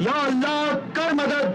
या अल्लाह कर मदद।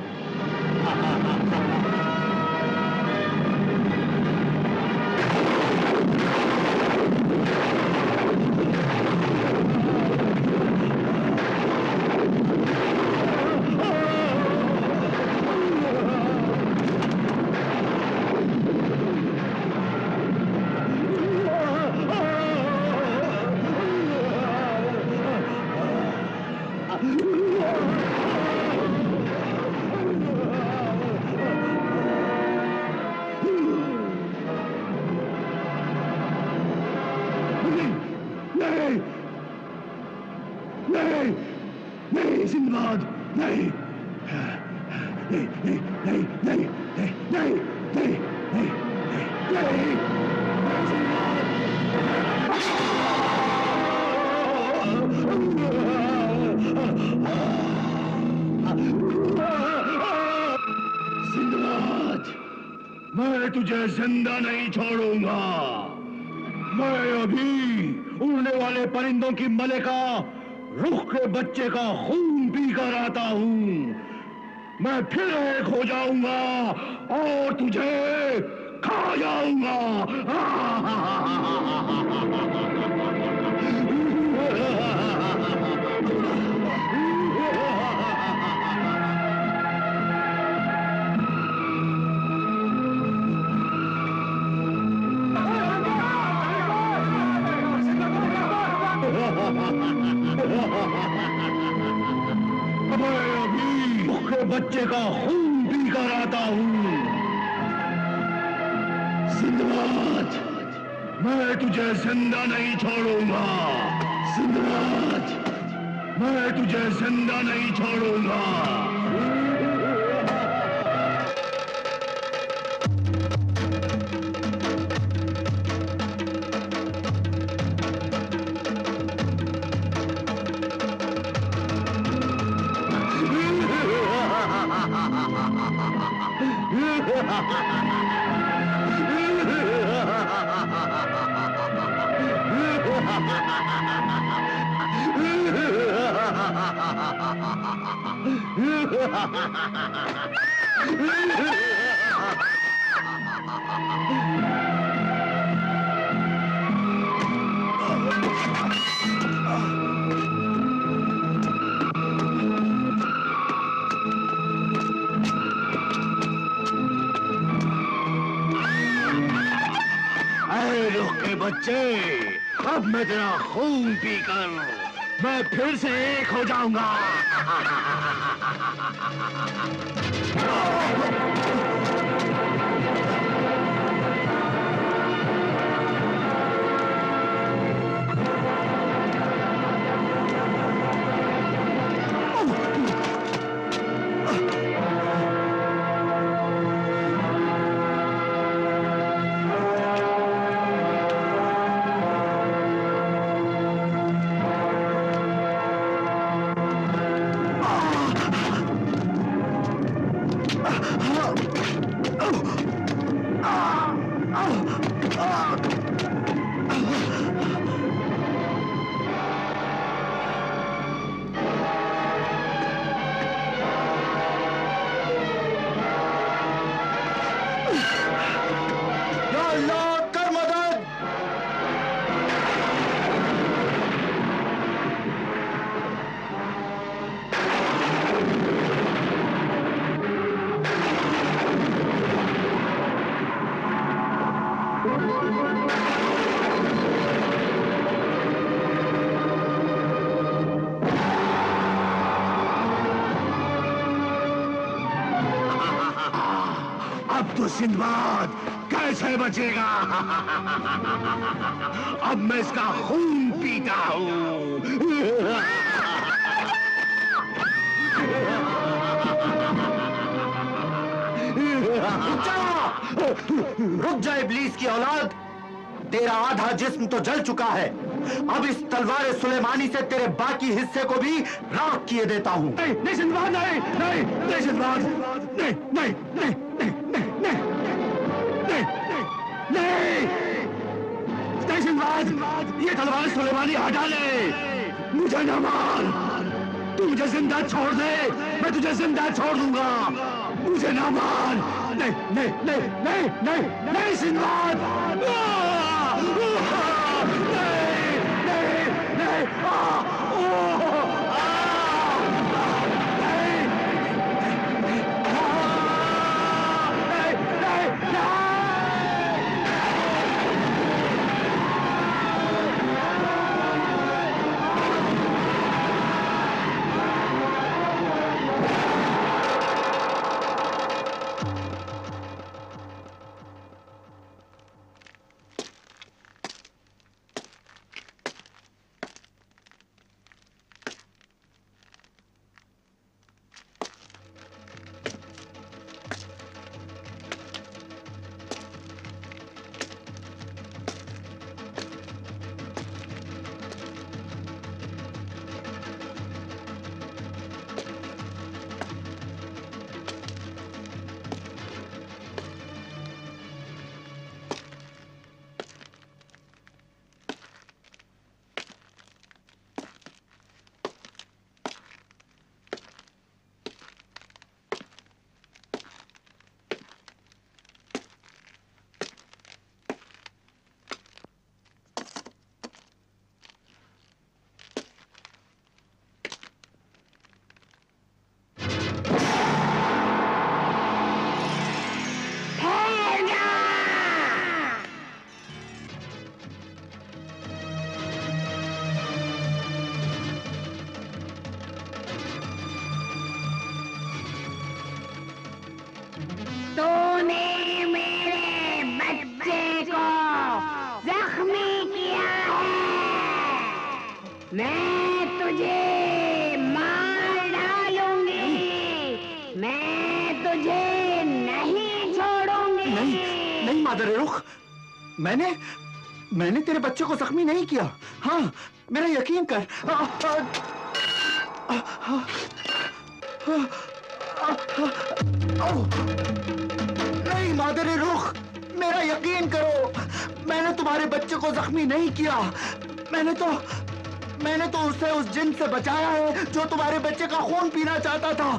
मैं तुझे जिंदा नहीं छोड़ूंगा। मैं अभी उड़ने वाले परिंदों की मलिका रुख के बच्चे का खून पीकर आता हूं। मैं फिर एक हो जाऊंगा और तुझे खा जाऊंगा। मैं अभी भूखे बच्चे का खून पीकर आता हूं। सिंदबाद, मैं तुझे जिंदा नहीं छोड़ूंगा। सिंदबाद, मैं तुझे जिंदा नहीं छोड़ूंगा। बच्चे, अब मैं तेरा खून पीकर मैं फिर से एक हो जाऊंगा। सिंदबाद कैसे बचेगा? अब मैं इसका खून पीता हूँ। रुक जा इब्लीस की औलाद, तेरा आधा जिस्म तो जल चुका है। अब इस तलवार सुलेमानी से तेरे बाकी हिस्से को भी राख किए देता हूँ। नहीं, नहीं सिंदबाद, नहीं, नहीं, नहीं सिंदबाद, नहीं, नहीं, नहीं, नहीं, नहीं, नहीं, नहीं, सिंबाद, ये तलवार सुलेमानी हटा ले। मुझे न मार, तू मुझे जिंदा छोड़ दे, मैं तुझे जिंदा छोड़ दूंगा। मुझे न मार। नहीं नहीं नहीं नहीं नहीं नहीं सिंबाद, नहीं नहीं नहीं। मैंने तेरे बच्चे को जख्मी नहीं किया। हाँ, मेरा यकीन कर। नहीं मादर रुख, मेरा यकीन करो, मैंने तुम्हारे बच्चे को जख्मी नहीं किया। मैंने तो उसे उस जिन से बचाया है जो तुम्हारे बच्चे का खून पीना चाहता था।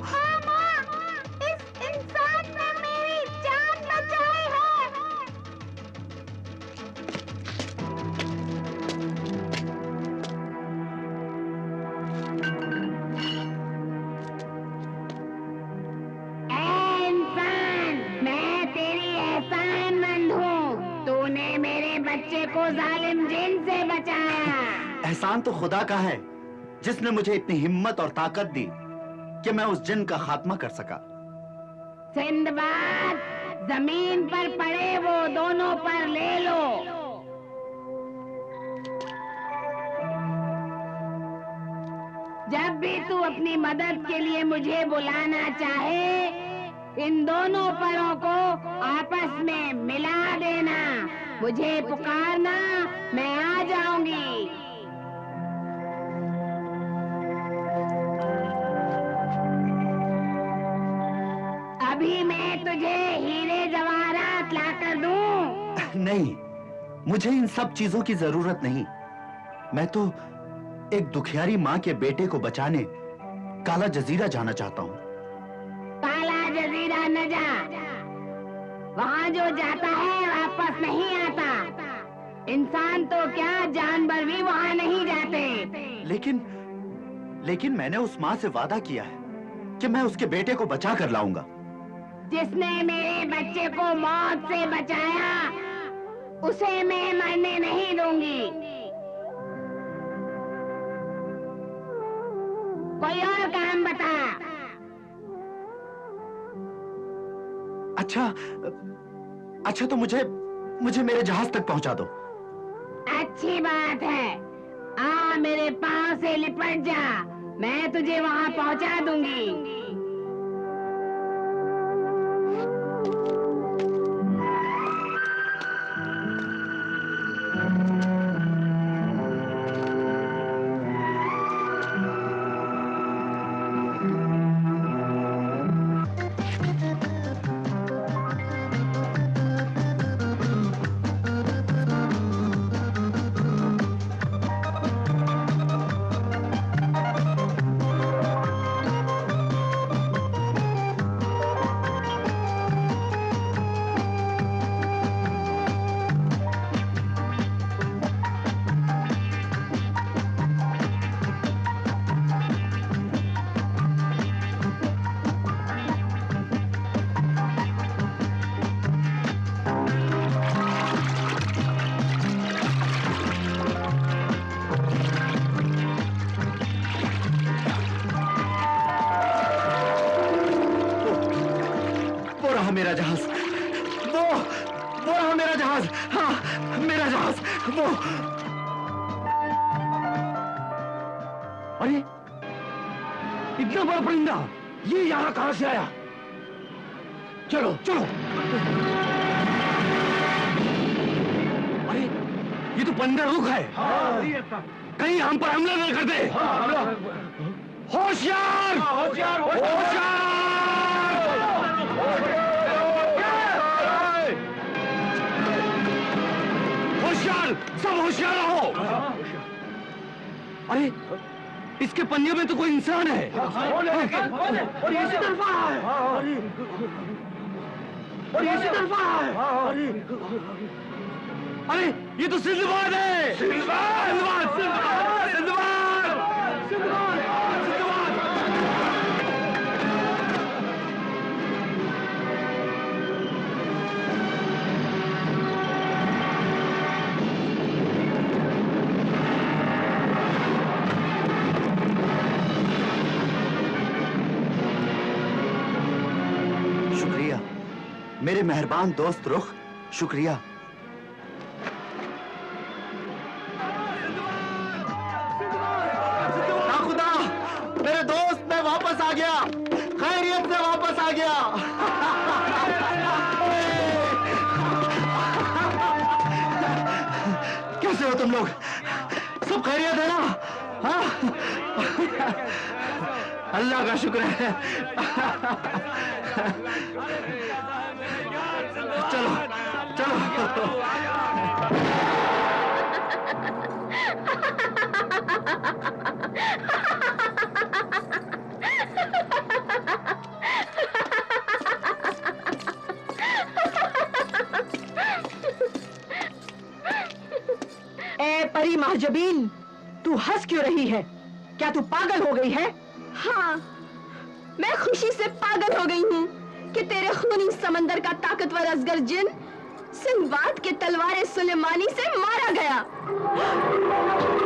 एहसान तो खुदा का है जिसने मुझे इतनी हिम्मत और ताकत दी कि मैं उस जिन का खात्मा कर सका। सिंदबाद, जमीन पर पड़े वो दोनों पर ले लो। जब भी तू अपनी मदद के लिए मुझे बुलाना चाहे, इन दोनों परों को आपस में मिला देना। मुझे पुकारना, मैं आ जाऊंगी। अभी मैं तुझे हीरे जवाहरात लाकर दूं? नहीं, मुझे इन सब चीजों की जरूरत नहीं। मैं तो एक दुखियारी माँ के बेटे को बचाने काला जजीरा जाना चाहता हूँ। काला जजीरा न जा, वहाँ जो जाता है वापस नहीं आता। इंसान तो क्या, जानवर भी वहाँ नहीं जाते। लेकिन मैंने उस माँ से वादा किया है कि मैं उसके बेटे को बचा कर लाऊंगा। जिसने मेरे बच्चे को मौत से बचाया, उसे मैं मरने नहीं दूंगी। कोई और काम बता। अच्छा तो मुझे मेरे जहाज तक पहुंचा दो। अच्छी बात है, आ मेरे पांव से लिपट जा, मैं तुझे वहां पहुंचा दूंगी। हाँ, मेरा जहाज, वो। अरे इतना बड़ा परिंदा ये यहाँ कहां से आया? चलो चलो। अरे ये तो बंदर रुख है। कहीं हम पर हमला न कर दे। होशियार होशियार होशियार। होशियार, सब होशियार रहो। अरे इसके पंजे में तो कोई इंसान है। और इसी तरफ है। और इसी तरफ है। अरे ये तो सिंदबाद है। Sinbad Sinbad Sinbad Sinbad Sinbad. शुक्रिया मेरे मेहरबान दोस्त रुख, शुक्रिया। खुदा, मेरे दोस्त, मैं वापस आ गया, खैरियत से वापस आ गया। कैसे हो तुम लोग? सब खैरियत है ना? हाँ? अल्लाह का शुक्र है। चलो चलो। ए परी महजबीन, तू हंस क्यों रही है? क्या तू पागल हो गई है? हाँ, मैं खुशी से पागल हो गई हूँ कि तेरे खूनी समंदर का ताकतवर असगर जिन सिंदबाद के तलवारे सुलेमानी से मारा गया।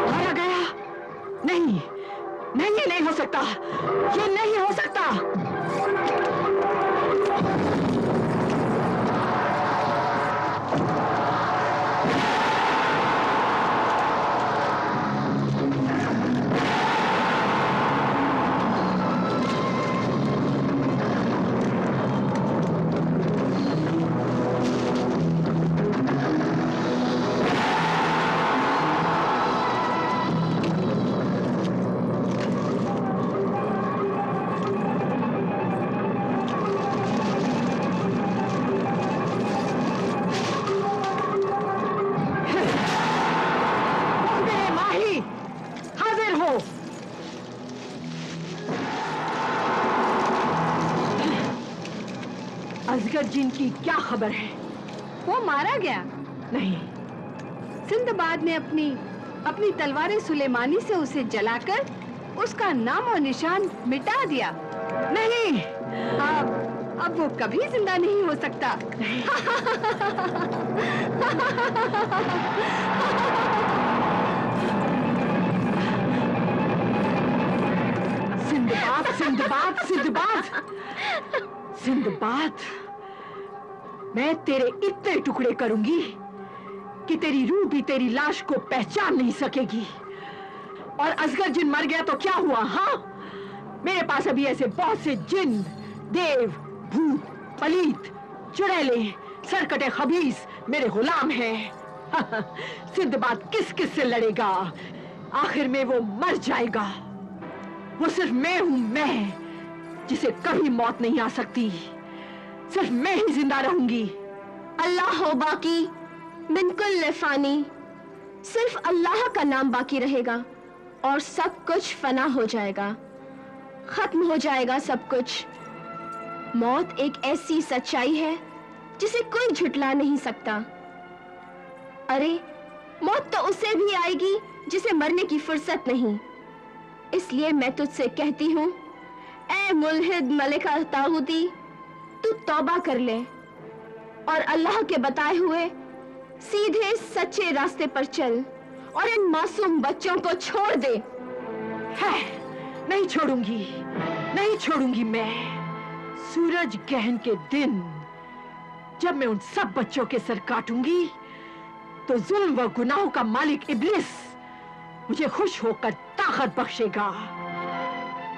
मारा गया? नहीं नहीं, ये नहीं हो सकता, ये नहीं हो सकता। असगर जिन की क्या खबर है? वो मारा गया? नहीं, सिंदबाद ने अपनी तलवारें सुलेमानी से उसे जलाकर उसका नाम और निशान मिटा दिया। नहीं, अब वो कभी जिंदा नहीं हो सकता। सिंदबाद सिंदबाद सिंदबाद सिंदबाद, मैं तेरे इतने टुकड़े करूंगी कि तेरी रूह भी तेरी लाश को पहचान नहीं सकेगी। और असगर जिन मर गया तो क्या हुआ? हाँ, मेरे पास अभी ऐसे बहुत से जिन, देव, भूत, पलीत, चुड़ैले, सरकटे खबीस मेरे गुलाम हैं। सिंदबाद किस किस से लड़ेगा? आखिर में वो मर जाएगा। वो सिर्फ मैं हूं, मैं जिसे कभी मौत नहीं आ सकती। सिर्फ मैं ही जिंदा रहूंगी। अल्लाह हो बाकी मिन कुल्ल फानी, सिर्फ अल्लाह का नाम बाकी रहेगा और सब कुछ फना हो जाएगा, खत्म हो जाएगा सब कुछ। मौत एक ऐसी सच्चाई है जिसे कोई झुटला नहीं सकता। अरे मौत तो उसे भी आएगी जिसे मरने की फुर्सत नहीं। इसलिए मैं तुझसे कहती हूँ, ए मुल्हिद मलिका तागूती, तू तौबा कर ले और अल्लाह के बताए हुए सीधे सच्चे रास्ते पर चल और इन मासूम बच्चों को छोड़ दे। है, नहीं छोड़ूंगी, नहीं छोड़ूंगी मैं। सूरज ग्रहण के दिन जब मैं उन सब बच्चों के सर काटूंगी तो जुल्म व गुनाहों का मालिक इब्लिस मुझे खुश होकर ताकत बख्शेगा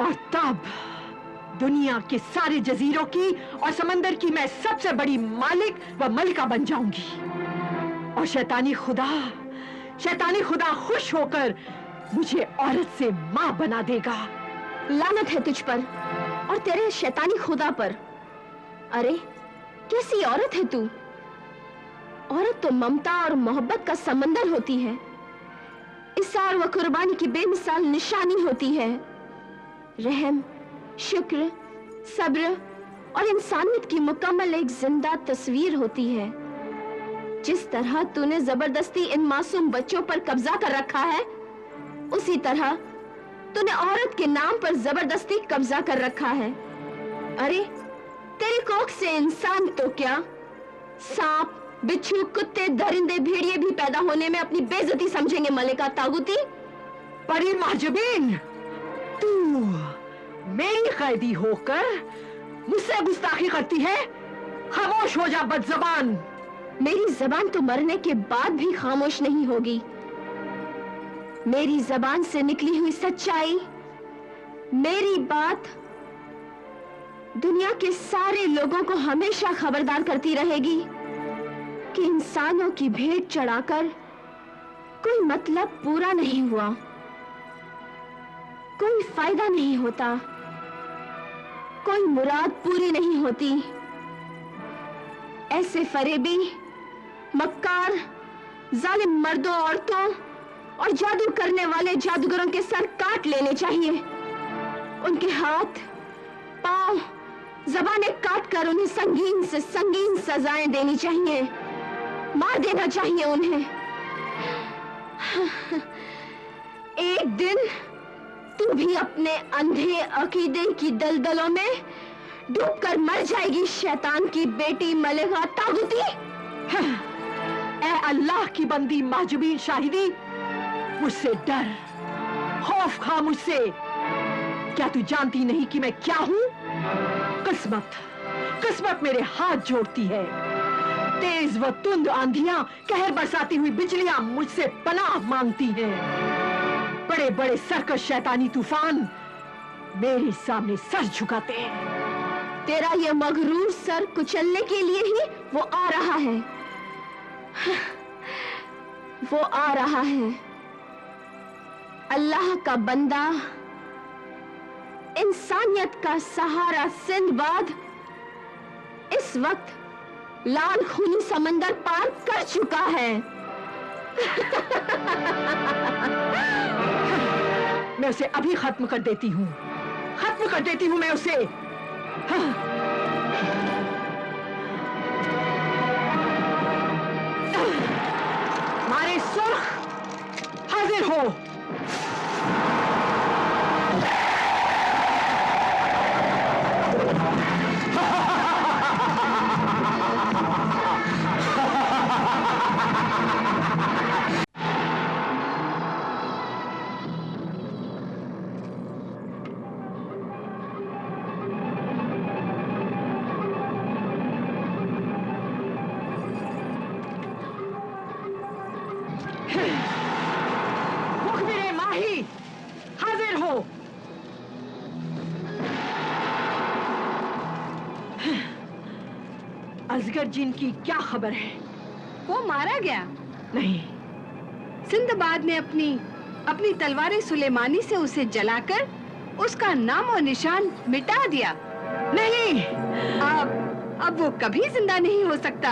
और तब दुनिया के सारे जजीरों की और समंदर की मैं सबसे बड़ी मालिक व मलिका बन जाऊंगी और शैतानी खुदा खुश होकर मुझे औरत से मां बना देगा। लानत है तुझ पर और तेरे शैतानी खुदा पर। अरे कैसी औरत है तू? औरत तो ममता और मोहब्बत का समंदर होती है, इसार व कुर्बानी की बेमिसाल निशानी होती है, रहम, शुक्र, सब्र और इंसानियत की मुकम्मल एक जिंदा तस्वीर होती है। जिस तरह तूने जबरदस्ती इन मासूम बच्चों पर कब्जा कर रखा है, उसी तरह तूने औरत के नाम पर जबरदस्ती कब्जा कर रखा है। अरे तेरी कोख से इंसान तो क्या, सांप, बिच्छू, कुत्ते, दरिंदे, भेड़िए भी पैदा होने में अपनी बेइज्जती समझेंगे मलिका तागुती। परी महजबीन, तू मेरी कैदी होकर मुझसे गुस्ताखी करती है? खामोश हो जा बदज़बान। मेरी जबान तो मरने के बाद भी खामोश नहीं होगी। मेरी जबान से निकली हुई सच्चाई, मेरी बात दुनिया के सारे लोगों को हमेशा खबरदार करती रहेगी कि इंसानों की भेंट चढ़ाकर कोई मतलब पूरा नहीं हुआ, कोई फायदा नहीं होता, कोई मुराद पूरी नहीं होती। ऐसे फरेबी, मक्कार, जालिम मर्दों, औरतों और जादू करने वाले जादूगरों के सर काट लेने चाहिए। उनके हाथ, पांव, ज़बानें काट कर उन्हें संगीन से संगीन सजाएं देनी चाहिए, मार देना चाहिए उन्हें। एक दिन तू भी अपने अंधे अकीदे की दलदलों में डूबकर मर जाएगी, शैतान की बेटी मलिका तागुती। ऐ अल्लाह की बंदी महजूबीन शाहिदी, मुझसे डर, खौफ खा मुझसे। क्या तू जानती नहीं कि मैं क्या हूँ? किस्मत मेरे हाथ जोड़ती है। तेज व तुंद आंधियां, कहर बरसाती हुई बिजलियां मुझसे पनाह मांगती हैं। बड़े बड़े सरकश शैतानी तूफान मेरे सामने सर झुकाते हैं। तेरा ये मगरूर सर कुचलने के लिए ही वो आ रहा है। वो आ रहा है, अल्लाह का बंदा, इंसानियत का सहारा सिंदबाद, इस वक्त लाल खूनी समंदर पार कर चुका है। मैं उसे अभी खत्म कर देती हूँ, मैं उसे। मारे सुर्ख हाजिर हो। मुखबिरे माही हाजिर हो। असगर जिन की क्या खबर है? वो मारा गया? नहीं, सिंदबाद ने अपनी तलवार सुलेमानी से उसे जलाकर उसका नाम और निशान मिटा दिया। नहीं, अब वो कभी जिंदा नहीं हो सकता।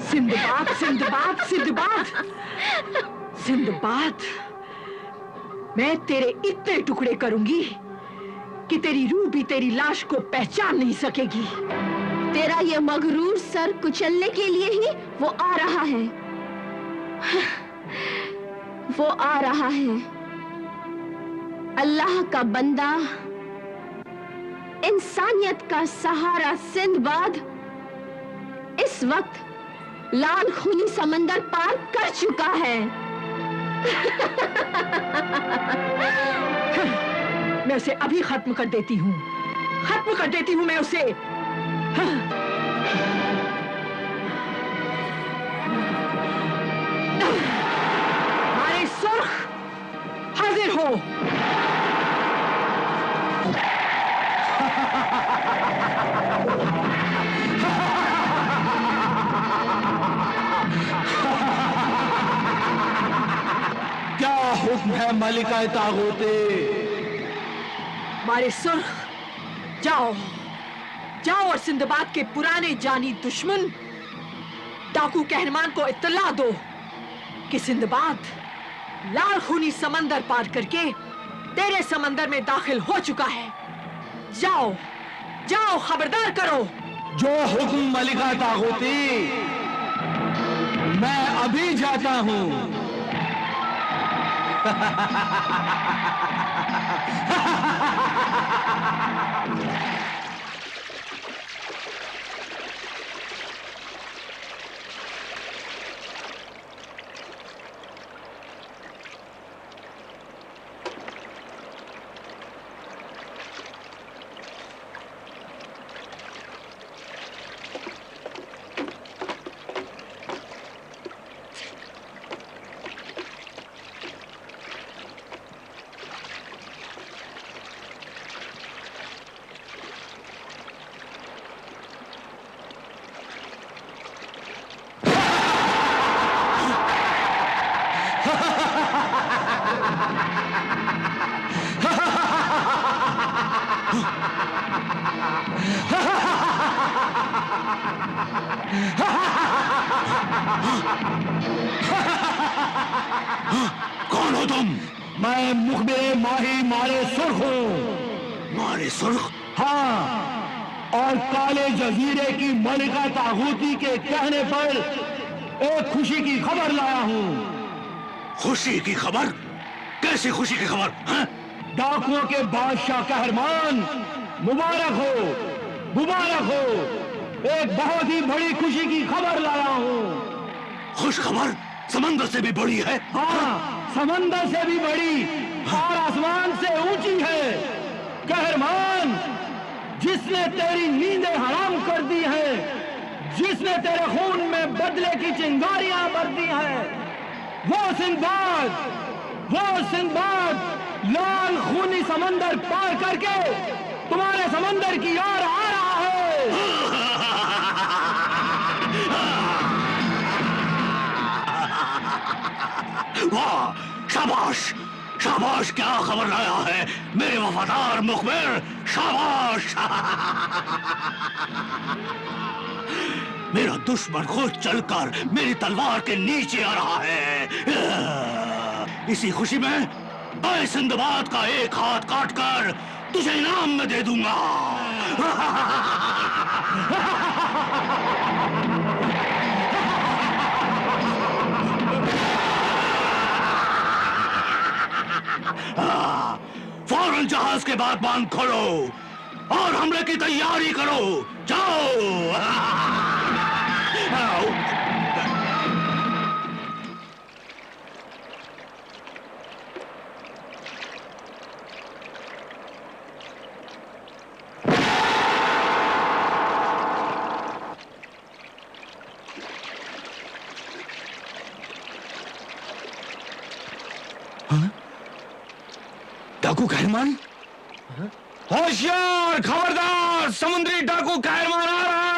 सिंदबाद, सिंदबाद, सिंदबाद, सिंदबाद, मैं तेरे इतने टुकड़े करूंगी कि तेरी रूह भी तेरी लाश को पहचान नहीं सकेगी। तेरा ये मगरूर सर कुचलने के लिए ही वो आ रहा है। वो आ रहा है, अल्लाह का बंदा, इंसानियत का सहारा सिंदबाद, इस वक्त लाल खूनी समंदर पार कर चुका है। मैं मैं उसे अभी खत्म कर देती हूँ, खत्म कर देती हूँ मैं उसे। मारे सुर्ख, हाजिर हो। क्या हुक्म है मलिका तागूते? मारे सुर्ख, जाओ जाओ और सिंदबाद के पुराने जानी दुश्मन डाकू कहरमान को इत्तला दो कि सिंदबाद लाल खूनी समंदर पार करके तेरे समंदर में दाखिल हो चुका है। जाओ जाओ, खबरदार करो। जो हुक्म मलिका तागूती, मैं अभी जाता हूं। कौन हो तुम? मैं मुखबिर माही मारे सुर्ख हूं। मारे सुर्ख? हाँ, और काले जजीरे की मलिका तागूती के कहने पर एक खुशी की खबर लाया हूं। खुशी की खबर? कैसी खुशी की खबर? डाकुओं के बादशाह कहरमान, मुबारक हो, मुबारक हो। एक बहुत ही बड़ी खुशी की खबर लाया हूं। खुश खबर? समंदर से भी बड़ी है? हाँ, समंदर से भी बड़ी और आसमान से ऊंची है। कहरमान, जिसने तेरी नींदें हराम कर दी हैं, जिसने तेरे खून में बदले की चिंगारियां भर दी हैं, वो सिंदबाद लाल खूनी समंदर पार करके तुम्हारे समंदर की ओर आ रहा है। वाह, शाबाश शाबाश, क्या खबर लाया है मेरे वफादार मुखबिर, शाबाश। मेरा दुश्मन खुद चलकर मेरी तलवार के नीचे आ रहा है। इसी खुशी में मैं सिंदबाद का एक हाथ काटकर तुझे इनाम में दे दूंगा। फौरन जहाज के बाद बांध खोलो और हमले की तैयारी करो। जाओ। डाकू कहरमान? होशियार, खबरदार, समुद्री डाकू कहरमान आ रहा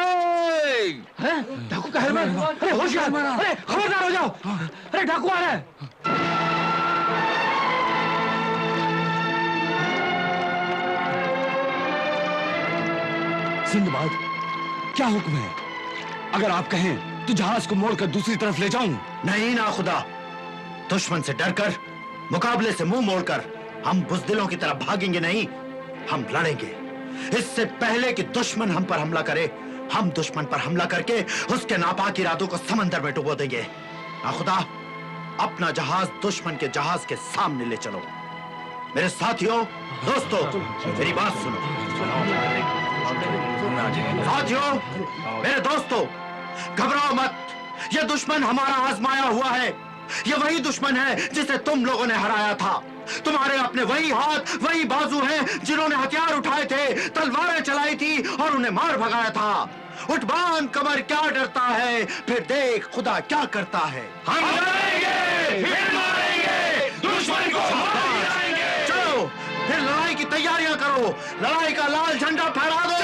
है। डाकू कहरमान? अरे होशियार, अरे खबरदार हो जाओ, अरे डाकू आ रहा है। सिंदबाद, क्या हुक्म है? अगर आप कहें तो जहाज को मोड़कर दूसरी तरफ ले जाऊं। नहीं ना खुदा, दुश्मन से डरकर, मुकाबले से मुंह मोड़कर हम बुज़दिलों की तरह भागेंगे नहीं, हम लड़ेंगे। इससे पहले कि दुश्मन हम पर हमला करे, हम दुश्मन पर हमला करके उसके नापाक इरादों को समंदर में डुबो देंगे। ना खुदा, अपना जहाज दुश्मन के जहाज के सामने ले चलो। मेरे साथियों, दोस्तों, मेरी बात सुनो। साथियों, मेरे दोस्तों, घबराओ मत। यह दुश्मन हमारा आजमाया हुआ है। यह वही दुश्मन है जिसे तुम लोगों ने हराया था। तुम्हारे अपने वही हाथ, वही बाजू हैं जिन्होंने हथियार उठाए थे, तलवारें चलाई थी और उन्हें मार भगाया था। उठ बांध कमर, क्या डरता है? फिर देख खुदा क्या करता है। हम लड़ेंगे, फिर मारेंगे, दुश्मन को मार गिराएंगे। चलो फिर लड़ाई की तैयारियां करो, लड़ाई का लाल झंडा फहरा दो।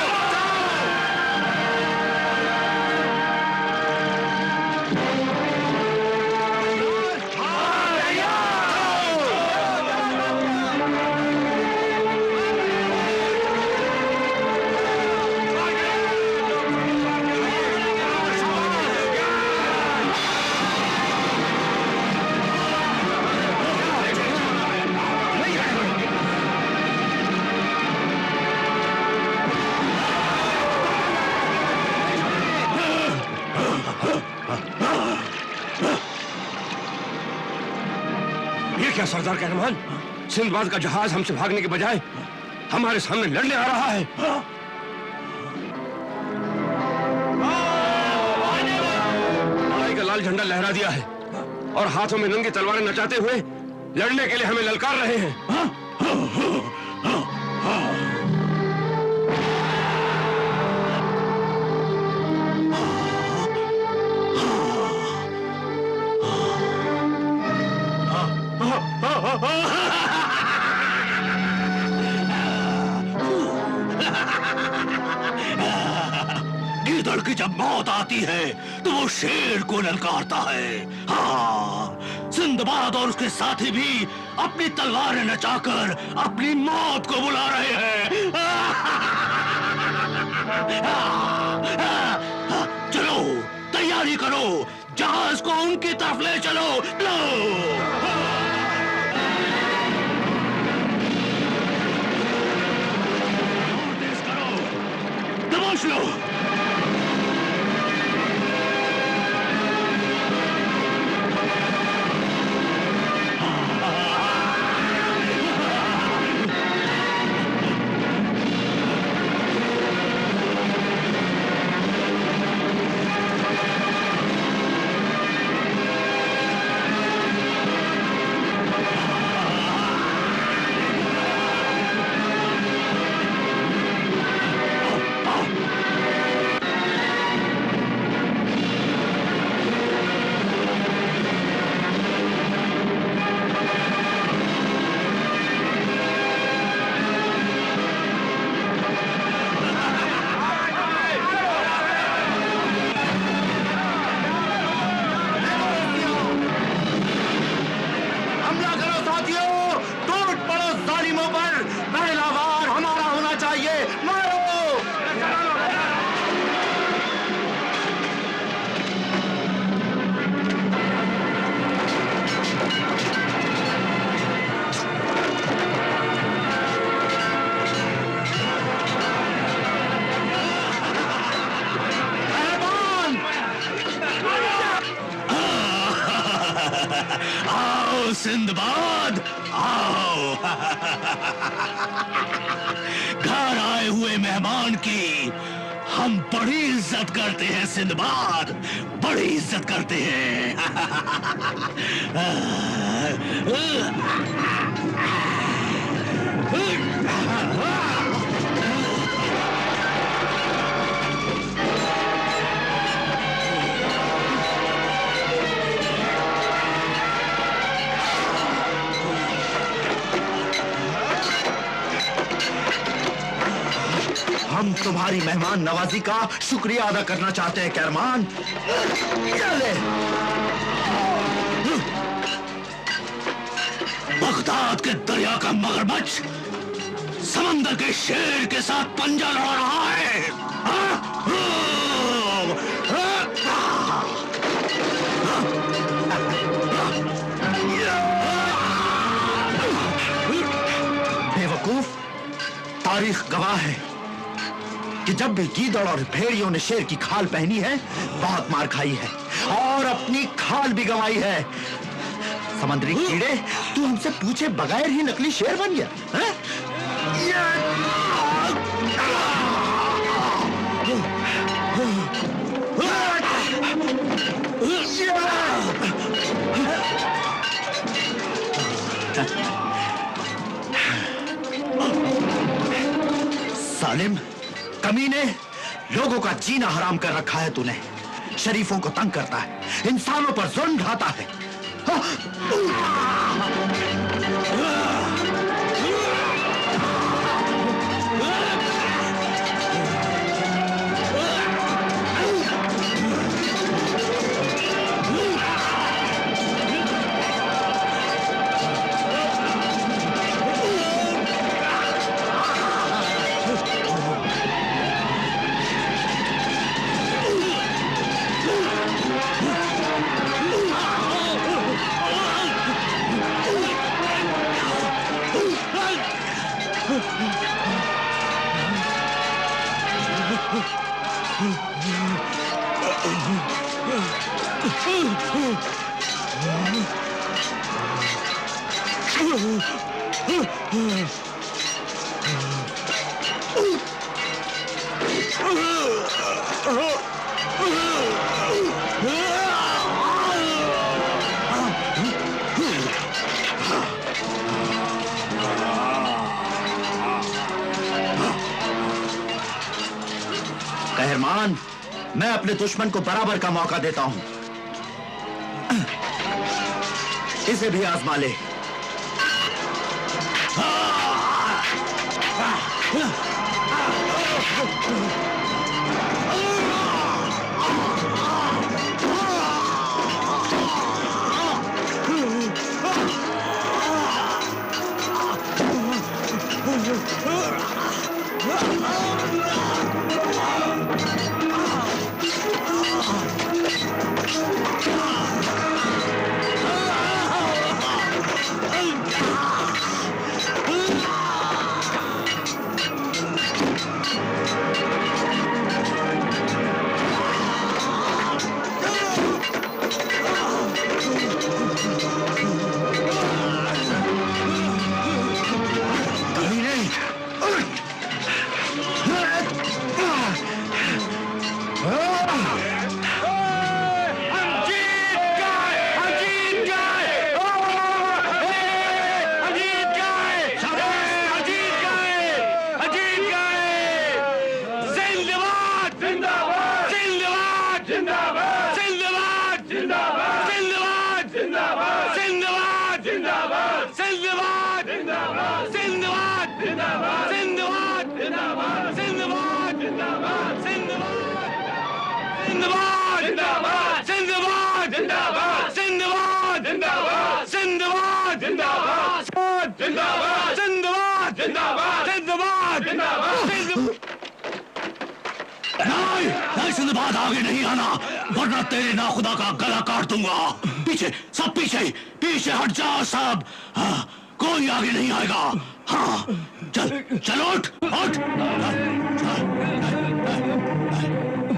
क्या सरदार कहरमान, सिंदबाद का जहाज हमसे भागने के बजाय हमारे सामने लड़ने आ रहा है। लड़ाई का लाल झंडा लहरा दिया है और हाथों में नंगी तलवारें नचाते हुए लड़ने के लिए हमें ललकार रहे हैं। गिदड़ की जब मौत आती है तो वो शेर को ललकारता है। हाँ, सिंदबाद और उसके साथी भी अपनी तलवारें नचाकर अपनी मौत को बुला रहे हैं। चलो तैयारी करो, जहाज को उनकी तरफ ले चलो। लो दबोच लो। आओ सिंदबाद आओ। घर आए हुए मेहमान की हम बड़ी इज्जत करते हैं सिंदबाद, बड़ी इज्जत करते हैं। हम तुम्हारी मेहमान नवाजी का शुक्रिया अदा करना चाहते हैं कहरमान। चले। बगदाद के दरिया का मगरमच्छ समंदर के शेर के साथ पंजा लड़ा रहा है। बेवकूफ, तारीख गवाह है कि जब भी गीदड़ और भेड़ियों ने शेर की खाल पहनी है बहुत मार खाई है और अपनी खाल भी गंवाई है। समुद्री कीड़े, तू हमसे पूछे बगैर ही नकली शेर बन गया है? जालिम, कमीने, लोगों का जीना हराम कर रखा है तूने। शरीफों को तंग करता है, इंसानों पर जुल्म ढाता है। कहरमान, मैं अपने दुश्मन को बराबर का मौका देता हूं। इसे भी आजमा ले। नहीं, सिंदबाद आगे नहीं आना, वरना तेरे नाखुदा का गला काट दूंगा। पीछे, सब पीछे, पीछे हट जाओ सब। हाँ, कोई आगे नहीं आएगा। हाँ, चल, चल उठ, उठ।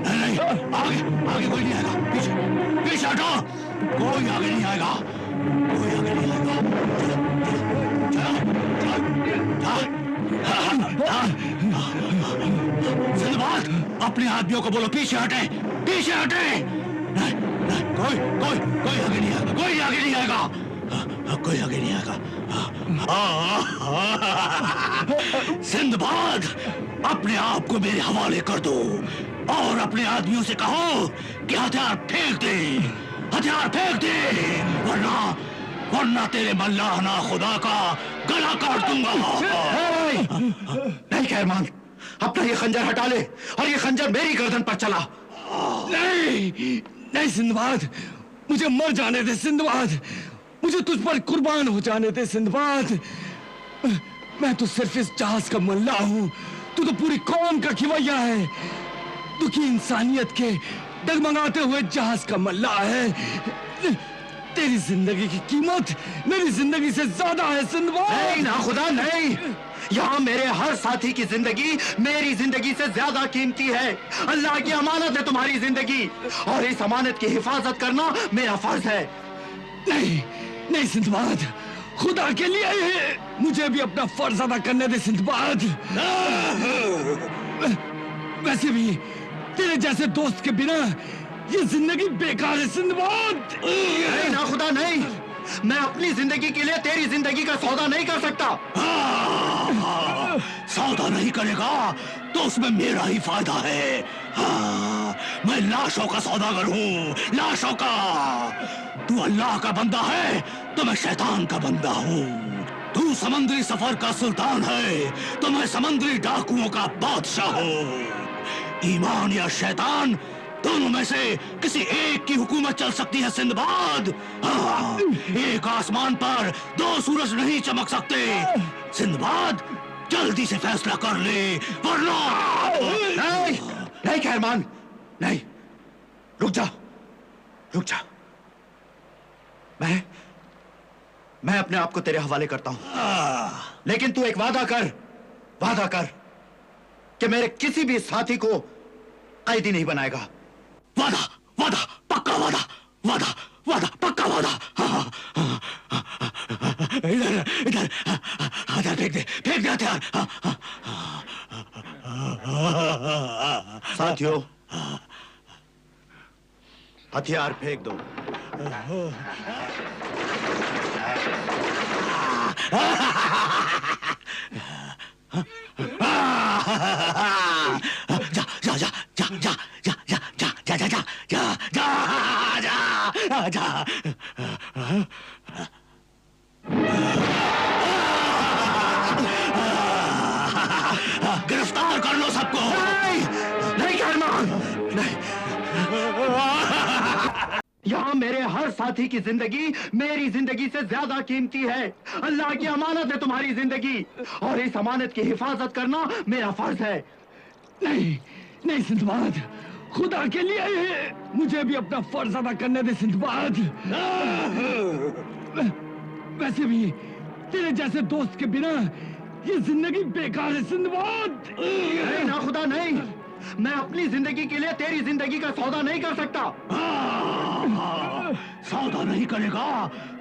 नहीं, आगे, आगे कोई नहीं आएगा। पीछे, पीछे हटो। कोई आगे नहीं आएगा, कोई आगे नहीं आएगा। सिंदबाद, अपने आदमियों को बोलो पीछे हटे, पीछे हटे। नहीं, नहीं, कोई आगे नहीं आएगा, कोई आगे नहीं आएगा, कोई आगे नहीं आएगा। सिंदबाद, अपने आप को मेरे हवाले कर दो और अपने आदमियों से कहो कि हथियार फेंक दे, हथियार फेंक दे, वरना तेरे मल्लाहना खुदा का गला काट दूंगा। नहीं कहरमान, अपना ये खंजर हटा ले और ये खंजर मेरी गर्दन पर चला। नहीं, नहीं सिंदबाद, मुझे मर जाने दे सिंदबाद, मुझे तुझ पर कुर्बान हो जाने दे सिंदबाद। मैं तो सिर्फ इस जहाज का मल्ला हूँ, तू तो पूरी कौम का खिवैया है। दुखी इंसानियत के डगमगाते हुए जहाज का मल्ला है। तेरी जिंदगी की कीमत मेरी जिंदगी से ज्यादा है सिंदबाद। नहीं ना खुदा, नहीं। यहाँ मेरे हर साथी की जिंदगी मेरी जिंदगी से ज्यादा कीमती है। अल्लाह की अमानत है तुम्हारी जिंदगी, और इस अमानत की हिफाजत करना मेरा फर्ज है। नहीं, नहीं सिंदबाद, खुदा के लिए मुझे भी अपना फर्ज अदा करने दे सिंदबाद। वैसे भी तेरे जैसे दोस्त के बिना ये जिंदगी बेकार है सिंदबाद। नहीं ना खुदा, नहीं। मैं अपनी जिंदगी के लिए तेरी जिंदगी का सौदा नहीं कर सकता। सौदा नहीं करेगा तो उसमें मेरा ही फायदा है। हाँ, मैं लाशों का सौदागर हूँ, लाशों का। तू अल्लाह का बंदा है तो मैं शैतान का बंदा हूँ। तू समुद्री सफर का सुल्तान है तो मैं समुद्री डाकुओं का बादशाह हूँ। ईमान या शैतान, दोनों में से किसी एक की हुकूमत चल सकती है सिंदबाद। हाँ, एक आसमान पर दो सूरज नहीं चमक सकते। सिंदबाद, जल्दी से फैसला कर ले वरना। नहीं, नहीं कहरमान, नहीं, रुक जा, रुक जा। मैं अपने आप को तेरे हवाले करता हूं, लेकिन तू एक वादा कर कि मेरे किसी भी साथी को कैदी नहीं बनाएगा। वादा, वादा, पक्का वादा, वादा, वादा, पक्का वादा। इधर इधर फेंक दे हथियार। साथियों, हथियार फेंक दो। जा जा जा जा जा जा जा जा जा जा जा जा जा जा। गिरफ्तार कर लो सबको। नहीं, नहीं कहरमान, नहीं। यहाँ मेरे हर साथी की जिंदगी मेरी जिंदगी से ज्यादा कीमती है। अल्लाह की अमानत है तुम्हारी जिंदगी, और इस अमानत की हिफाजत करना मेरा फर्ज है। नहीं, नहीं सिंदबाद, खुदा के लिए मुझे भी अपना फर्ज अदा करने दे सिंदबाद। वैसे भी तेरे जैसे दोस्त के बिना ये जिंदगी बेकार है सिंदबाद। नहीं ना खुदा, नहीं। मैं अपनी जिंदगी के लिए तेरी जिंदगी का सौदा नहीं कर सकता। सौदा नहीं करेगा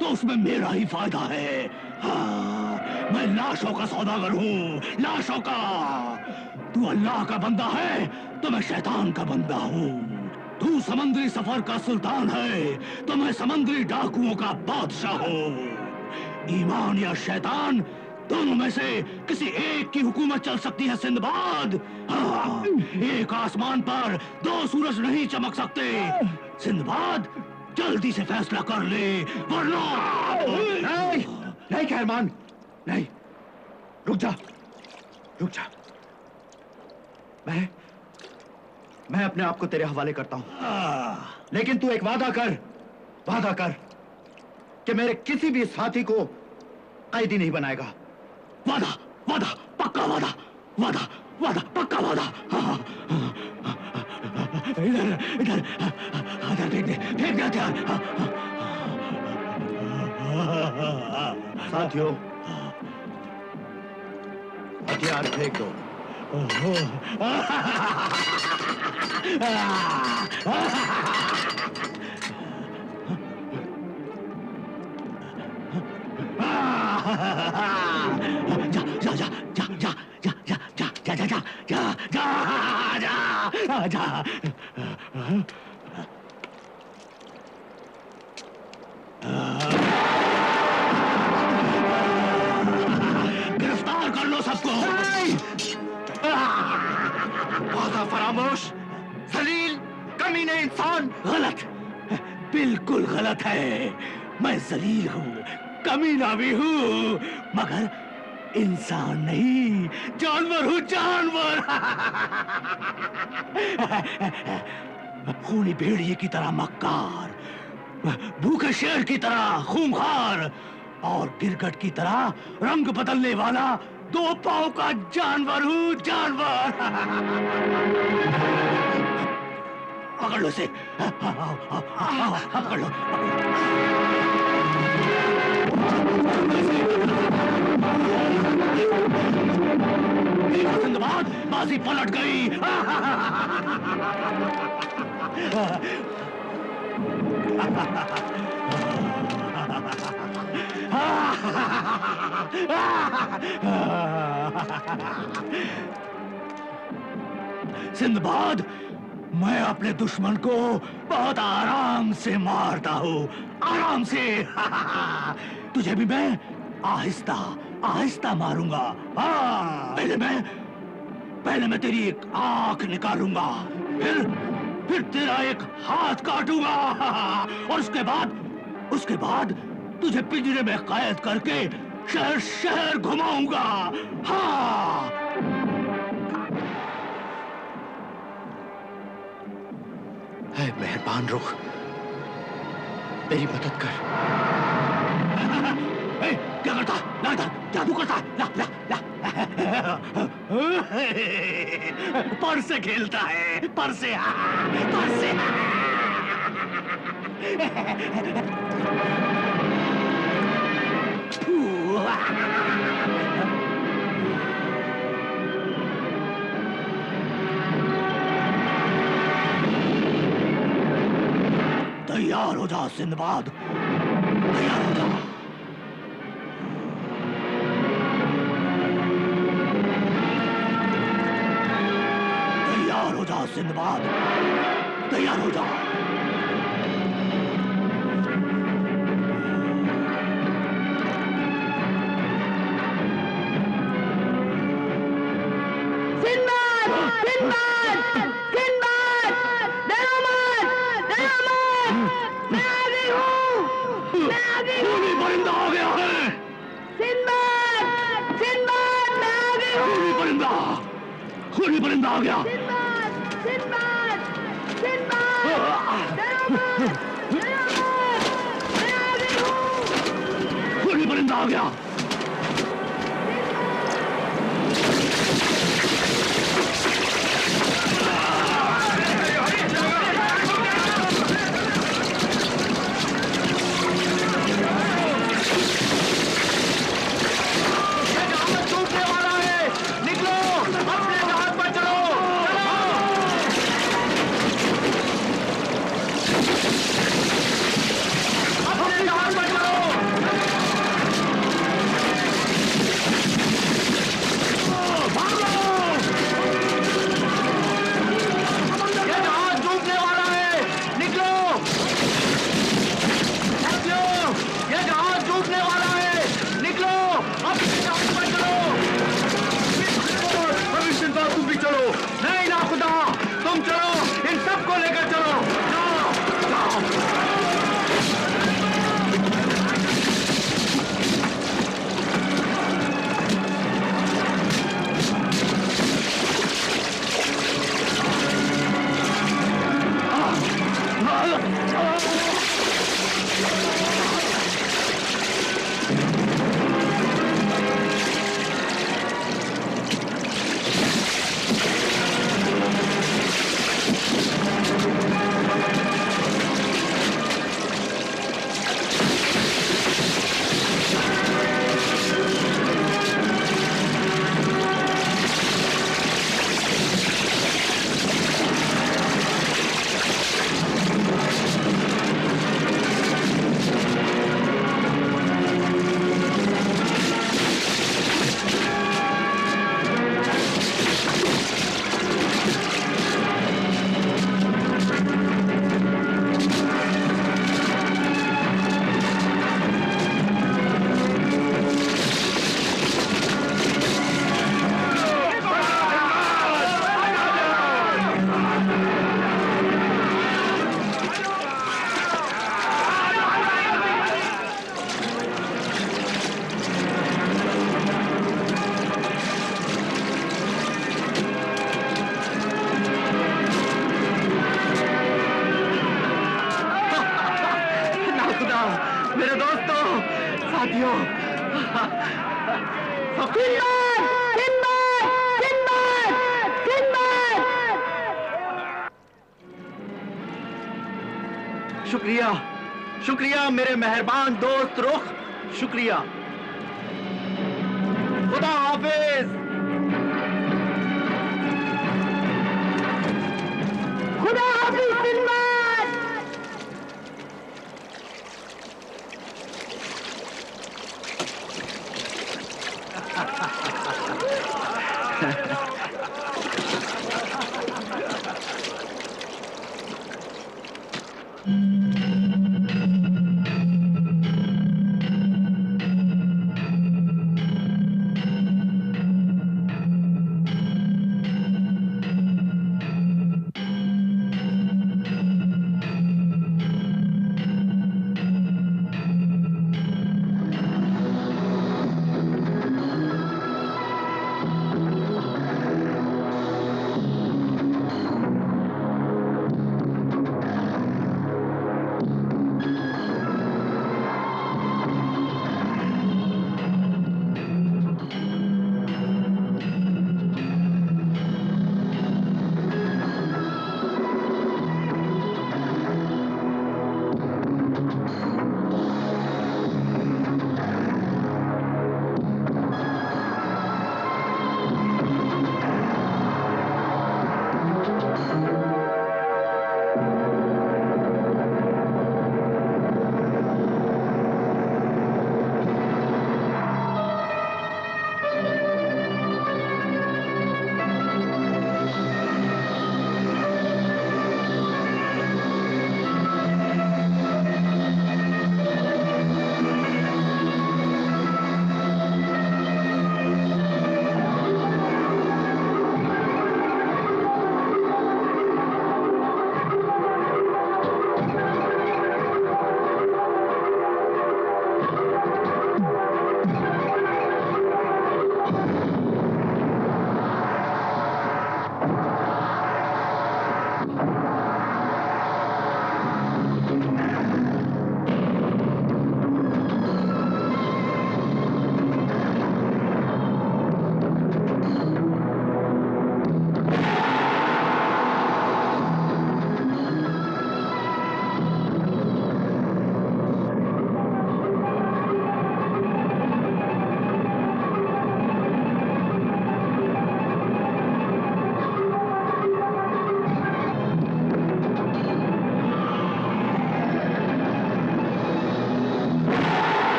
तो उसमें मेरा ही फायदा है। हाँ, मैं लाशों का सौदागर हूँ, लाशों का। तू अल्लाह का बंदा है तो मैं शैतान का बंदा हूँ। तू समुद्री सफर का सुल्तान है तो मैं समुद्री डाकुओं का बादशाह हूँ। ईमान या शैतान, दोनों में से किसी एक की हुकूमत चल सकती है सिंदबाद। हाँ, एक आसमान पर दो सूरज नहीं चमक सकते। सिंदबाद, जल्दी से फैसला कर ले वरना। नहीं, नहीं कहरमान, नहीं, रुक जा, रुक जा। मैं अपने आप को तेरे हवाले करता हूं, लेकिन तू एक वादा कर कि मेरे किसी भी साथी को कैदी नहीं बनाएगा। वादा, वादा, पक्का वादा, वादा, वादा, पक्का वादा। इधर इधर फेंक दे हथियार। साथियों, हथियार फेंक दो। जा जा जा जा जा जा जा जा जा जा जा जा जा। गिरफ्तार कर लो सबको। वादा फरामोश, जलील, कमीने इंसान। गलत, बिल्कुल गलत है। मैं जलील हूँ, कमीना भी हूँ, मगर इंसान नहीं, जानवर हूँ, जानवर। खूनी भेड़िए की तरह मक्कार, भूखे शेर की तरह खूंखार, और गिरगट की तरह रंग बदलने वाला दो पांव का जानवर हूँ, जानवर। पकड़ लो इसे, पकड़ लो। सिंदबाद, बाजी पलट गई। सिंदबाद, मैं अपने दुश्मन को बहुत आराम से मारता हूँ, आराम से। तुझे भी मैं आहिस्ता आहिस्ता मारूंगा। हाँ, पहले मैं तेरी एक आंख निकालूंगा, फिर तेरा एक हाथ काटूंगा और उसके बाद तुझे पिंजरे में कैद करके शहर शहर घुमाऊंगा। हाँ, है मेहरबान रुख, मेरी मदद कर। क्या करता? ला जादू करता? ला पर से खेलता है, पर से। तैयार हो जा सिंदबाद, तैयार हो जा। तैयार हो जा सिंदबाद, तैयार हो जा। परिंदा आ गया है। खूनी परिंदा आ गया। खूनी परिंदा आ गया। मेरे दोस्तों, साथियों, शुक्रिया, शुक्रिया मेरे मेहरबान दोस्त रुख, शुक्रिया। खुदा हाफिज। खुदा हाफिज सिंदबाद।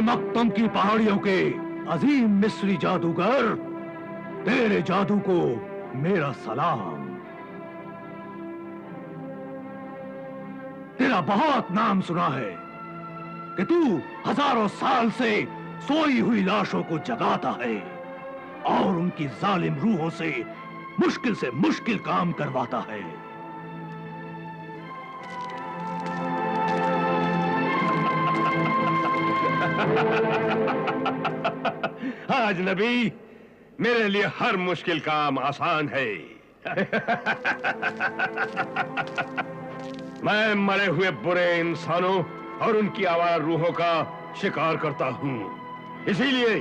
मक्तम की पहाड़ियों के अजीम मिस्री जादूगर, तेरे जादू को मेरा सलाम। तेरा बहुत नाम सुना है कि तू हजारों साल से सोई हुई लाशों को जगाता है और उनकी जालिम रूहों से मुश्किल काम करवाता है। आज नबी, मेरे लिए हर मुश्किल काम आसान है। मैं मरे हुए बुरे इंसानों और उनकी आवारा रूहों का शिकार करता हूँ, इसीलिए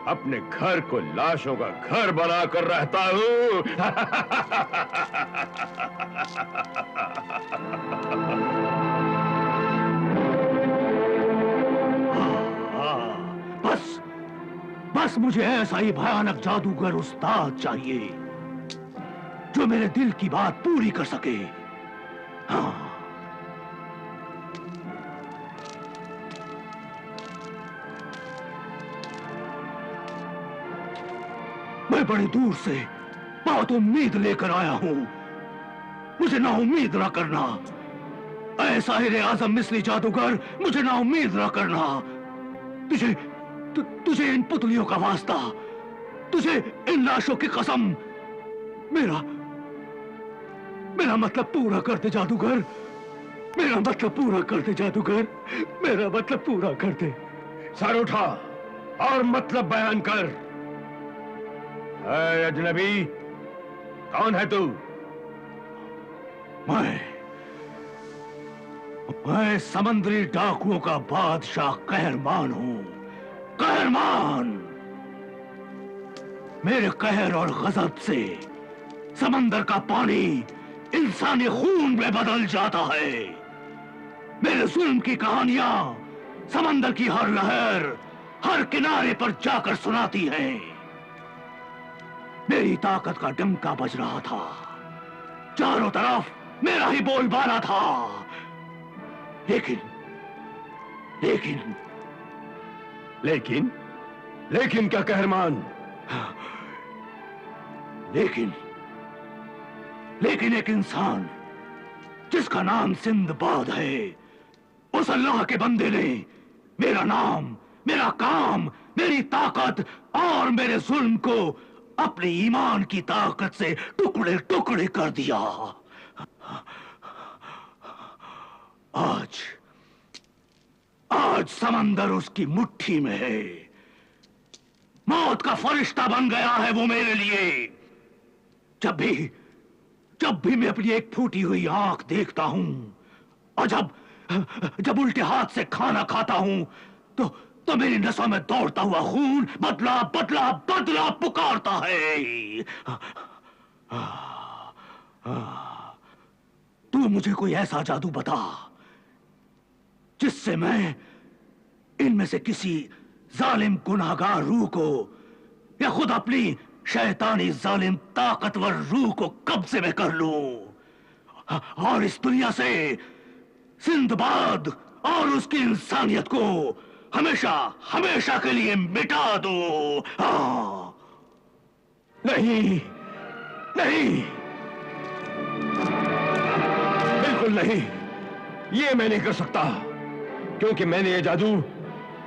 अपने घर को लाशों का घर बनाकर रहता हूँ। बस मुझे ऐसा ही भयानक जादूगर उस्ताद चाहिए जो मेरे दिल की बात पूरी कर सके। हाँ, मैं बड़ी दूर से बहुत उम्मीद लेकर आया हूं, मुझे ना उम्मीद ना करना। ऐसा ही आजम मिस्री जादूगर, मुझे ना उम्मीद ना करना। तुझे इन पुतलियों का वास्ता, तुझे इन लाशों की कसम, मेरा मतलब पूरा कर दे जादूगर, मेरा मतलब पूरा कर दे जादूगर, मेरा मतलब पूरा कर दे। सर उठा और मतलब बयान कर। ऐ अजनबी, कौन है तू? मैं समंदरी डाकुओं का बादशाह कहरमान हूं। कहरमान! मेरे कहर और गजब से समंदर का पानी इंसानी खून में बदल जाता है। मेरे जुल्म की कहानियां समंदर की हर लहर, हर किनारे पर जाकर सुनाती है। मेरी ताकत का डंका बज रहा था, चारों तरफ मेरा ही बोलबाला था। लेकिन क्या कहरमान? लेकिन एक इंसान जिसका नाम सिंदबाद है, उस अल्लाह के बंदे ने मेरा नाम, मेरा काम, मेरी ताकत और मेरे जुल्म को अपने ईमान की ताकत से टुकड़े टुकड़े कर दिया। आज समंदर उसकी मुट्ठी में है। मौत का फरिश्ता बन गया है वो मेरे लिए। जब भी मैं अपनी एक फूटी हुई आंख देखता हूं और जब उल्टे हाथ से खाना खाता हूं तो मेरी नसों में दौड़ता हुआ खून बदला बदला बदला पुकारता है। तू मुझे कोई ऐसा जादू बता जिससे मैं इनमें से किसी जालिम गुनाहगार रूह को या खुद अपनी शैतानी जालिम ताकतवर रूह को कब्जे में कर लूं और इस दुनिया से सिंदबाद और उसकी इंसानियत को हमेशा हमेशा के लिए मिटा दो। नहीं, बिल्कुल नहीं, ये मैं नहीं कर सकता, क्योंकि मैंने ये जादू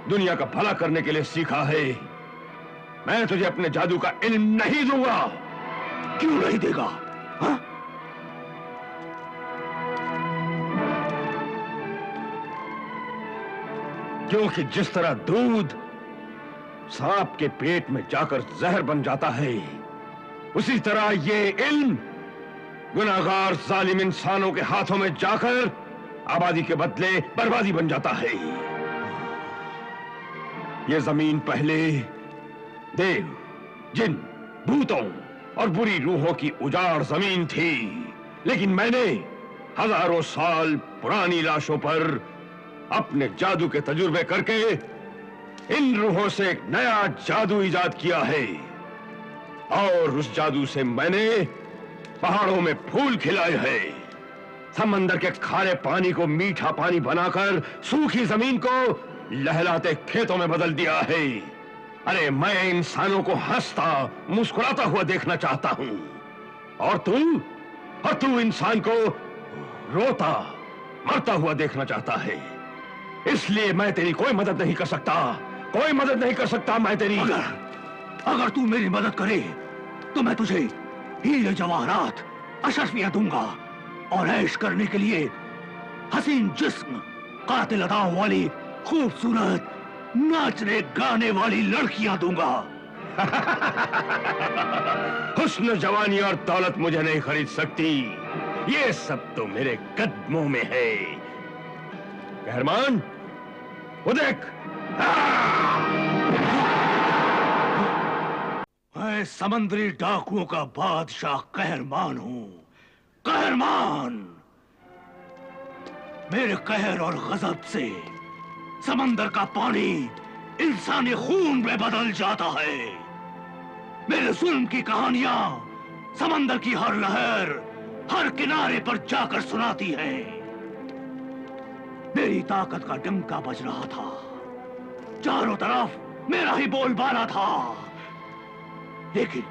दुनिया का भला करने के लिए सीखा है। मैं तुझे अपने जादू का इल्म नहीं दूंगा। क्यों नहीं देगा? हा? क्योंकि जिस तरह दूध सांप के पेट में जाकर जहर बन जाता है, उसी तरह ये इल्म गुनाहगार जालिम इंसानों के हाथों में जाकर आबादी के बदले बर्बादी बन जाता है। ये जमीन पहले देव, जिन, भूतों और बुरी रूहों की उजाड़ जमीन थी, लेकिन मैंने हजारों साल पुरानी लाशों पर अपने जादू के तजुर्बे करके इन रूहों से एक नया जादू इजाद किया है। और उस जादू से मैंने पहाड़ों में फूल खिलाए हैं, समंदर के खारे पानी को मीठा पानी बनाकर सूखी जमीन को लहलाते खेतों में बदल दिया है। अरे मैं इंसानों को हंसता मुस्कुराता हुआ देखना चाहता हूं, और तू इंसान को रोता मरता हुआ देखना चाहता है। इसलिए मैं तेरी कोई मदद नहीं कर सकता, कोई मदद नहीं कर सकता मैं तेरी। अगर तू मेरी मदद करे तो मैं तुझे हीरे जवाहरात अशरफियां दूंगा और ऐश करने के लिए हसीन जिस्म, कातिल अदाओं वाली खूबसूरत नाचने गाने वाली लड़कियां दूंगा। हुस्न, जवानी और दौलत मुझे नहीं खरीद सकती। ये सब तो मेरे कदमों में है। कहरमान, वो देख। मैं समंदरी डाकुओं का बादशाह कहरमान हूं। कहरमान, मेरे कहर और गजब से समंदर का पानी इंसानी खून में बदल जाता है। मेरे जुल्म की कहानियां समंदर की हर लहर हर किनारे पर जाकर सुनाती है। मेरी ताकत का डंका बज रहा था, चारों तरफ मेरा ही बोलबाला था। लेकिन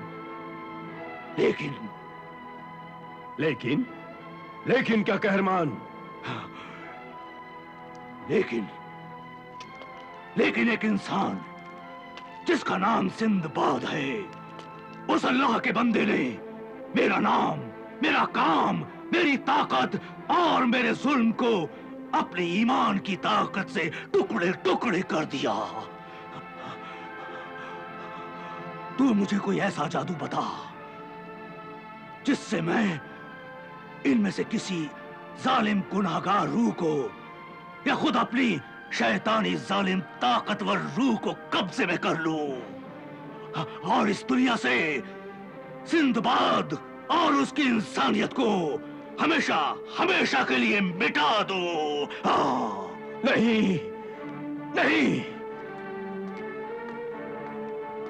क्या कहरमान? लेकिन एक इंसान जिसका नाम सिंदबाद है, उस अल्लाह के बंदे ने मेरा नाम, मेरा काम, मेरी ताकत और मेरे जुल्म को अपने ईमान की ताकत से टुकड़े टुकड़े कर दिया। तू मुझे कोई ऐसा जादू बता जिससे मैं इनमें से किसी जालिम गुनाहगार रूह को या खुद अपनी शैतानी जालिम ताकतवर रूह को कब्जे में कर लूं और इस दुनिया से सिंदबाद और उसकी इंसानियत को हमेशा हमेशा के लिए मिटा दो। नहीं,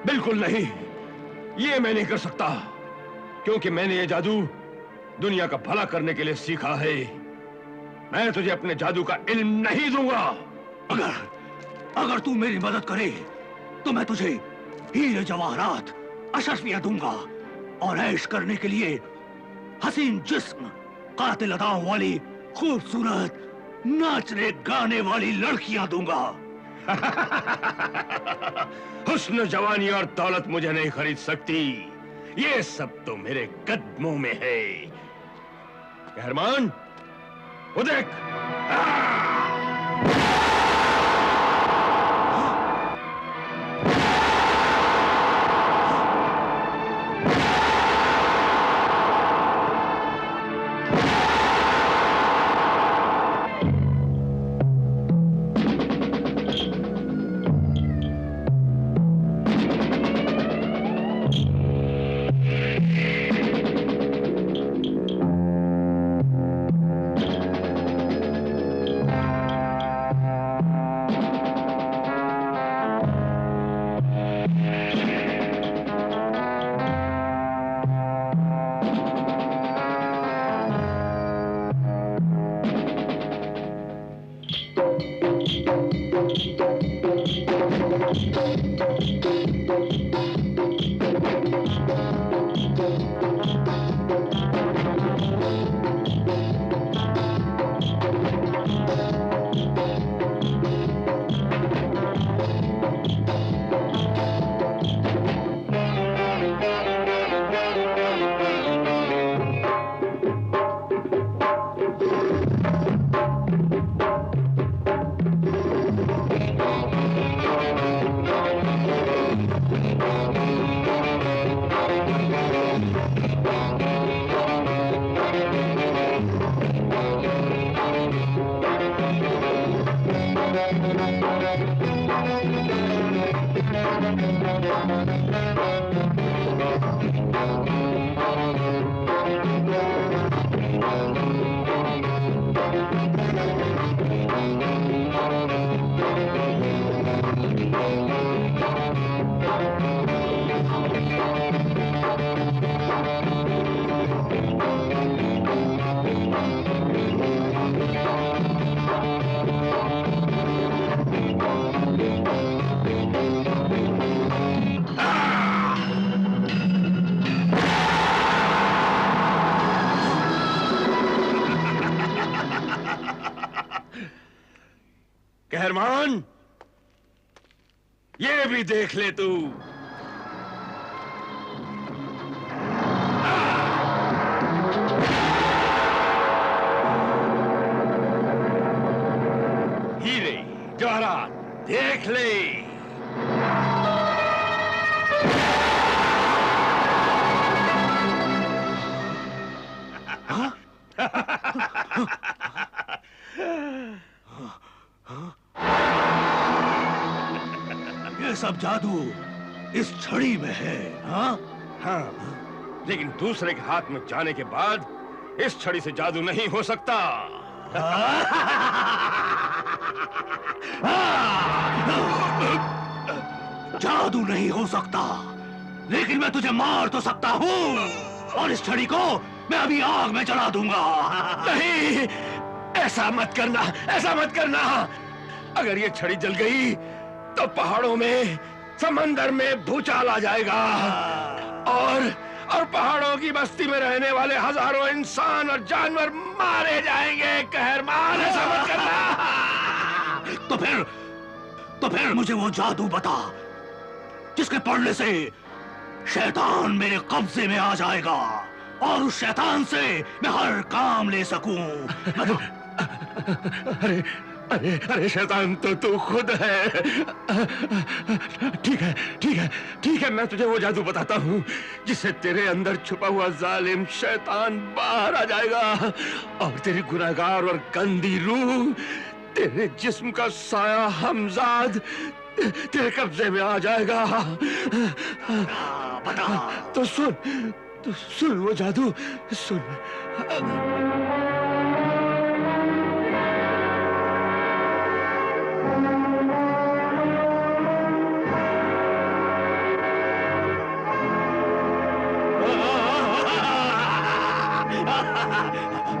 बिल्कुल नहीं। ये मैं नहीं कर सकता, क्योंकि मैंने ये जादू दुनिया का भला करने के लिए सीखा है। मैं तुझे अपने जादू का इल्म नहीं दूंगा। अगर तू मेरी मदद करे तो मैं तुझे हीरे जवाहरात अशरफियां दूंगा और ऐश करने के लिए हसीन जिस्म, कातिल अदाओं वाली खूबसूरत नाचने गाने वाली लड़कियां दूंगा। हुस्न, जवानी और दौलत मुझे नहीं खरीद सकती। ये सब तो मेरे कदमों में है। कहरमान, वो देख। कहरमान, ये भी देख ले तू। हीरे जवाहरात देख ले। ये सब जादू इस छड़ी में है। हाँ हाँ, लेकिन दूसरे के हाथ में जाने के बाद इस छड़ी से जादू नहीं हो सकता। जादू नहीं हो सकता, लेकिन मैं तुझे मार तो सकता हूँ, और इस छड़ी को मैं अभी आग में जला दूंगा। नहीं, ऐसा मत करना, ऐसा मत करना। अगर ये छड़ी जल गई तो पहाड़ों में, समंदर में भूचाल आ जाएगा, और पहाड़ों की बस्ती में रहने वाले हजारों इंसान और जानवर मारे जाएंगे। कहरमान, ऐसा मत करना। तो फिर मुझे वो जादू बता जिसके पढ़ने से शैतान मेरे कब्जे में आ जाएगा और उस शैतान से मैं हर काम ले सकूं। अरे अरे अरे, शैतान तो तू खुद है। ठीक है, ठीक है, ठीक है, मैं तुझे वो जादू बताता हूँ जिससे तेरे अंदर छुपा हुआ जालिम शैतान बाहर आ जाएगा और तेरी गुनहगार और गंदी रूह, तेरे जिस्म का साया हमजाद तेरे कब्जे में आ जाएगा। बता। तो सुन वो जादू, सुन।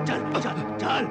चल चल चल चल।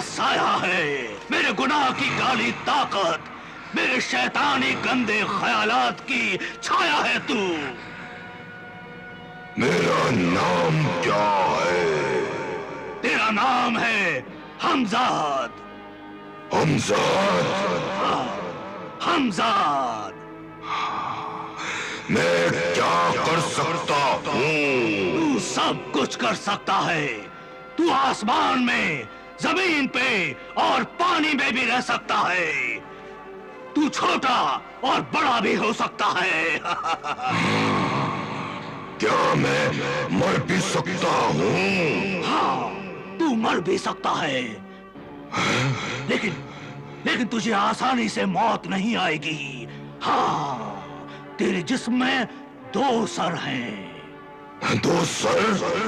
साया है, मेरे गुनाह की काली ताकत, मेरे शैतानी गंदे ख्यालात की छाया है तू। मेरा नाम क्या है? तेरा नाम है हमजाद। हमजाद? हमजाद। मैं क्या कर सकता हूँ? तू सब कुछ कर सकता है। तू आसमान में, जमीन पे और पानी में भी रह सकता है। तू छोटा और बड़ा भी हो सकता है। क्या मैं मर भी सकता हूँ? हाँ, तू मर भी सकता है, लेकिन तुझे आसानी से मौत नहीं आएगी। हाँ, तेरे जिस्म में 2 सर हैं। 2 सर?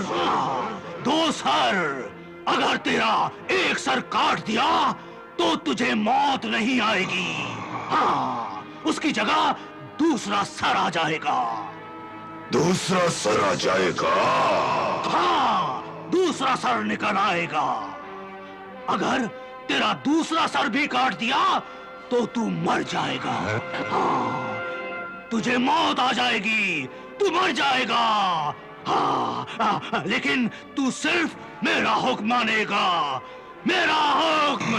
हाँ, 2 सर। अगर तेरा एक सर काट दिया तो तुझे मौत नहीं आएगी। हाँ, उसकी जगह दूसरा सर आ जाएगा। दूसरा सर आ जाएगा? हाँ, दूसरा सर निकल आएगा। अगर तेरा दूसरा सर भी काट दिया तो तू मर जाएगा। हाँ, तुझे मौत आ जाएगी, तू मर जाएगा। हाँ, लेकिन तू सिर्फ मेरा हुक्म मानेगा। मेरा हुक्म।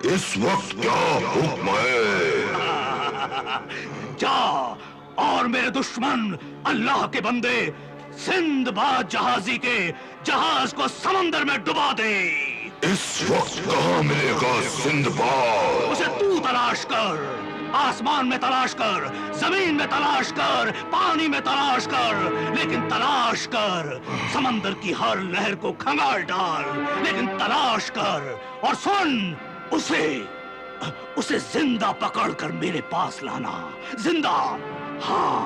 इस वक्त क्या हुक्म है? जा और मेरे दुश्मन अल्लाह के बंदे सिंदबाद जहाजी के जहाज को समंदर में डुबा दे। इस वक्त कहाँ मिलेगा सिंदबाद? उसे तू तलाश कर। आसमान में तलाश कर, जमीन में तलाश कर, पानी में तलाश कर, लेकिन तलाश कर। समंदर की हर लहर को खंगाल डाल, लेकिन तलाश कर। और सुन, उसे जिंदा पकड़कर मेरे पास लाना। जिंदा। हाँ,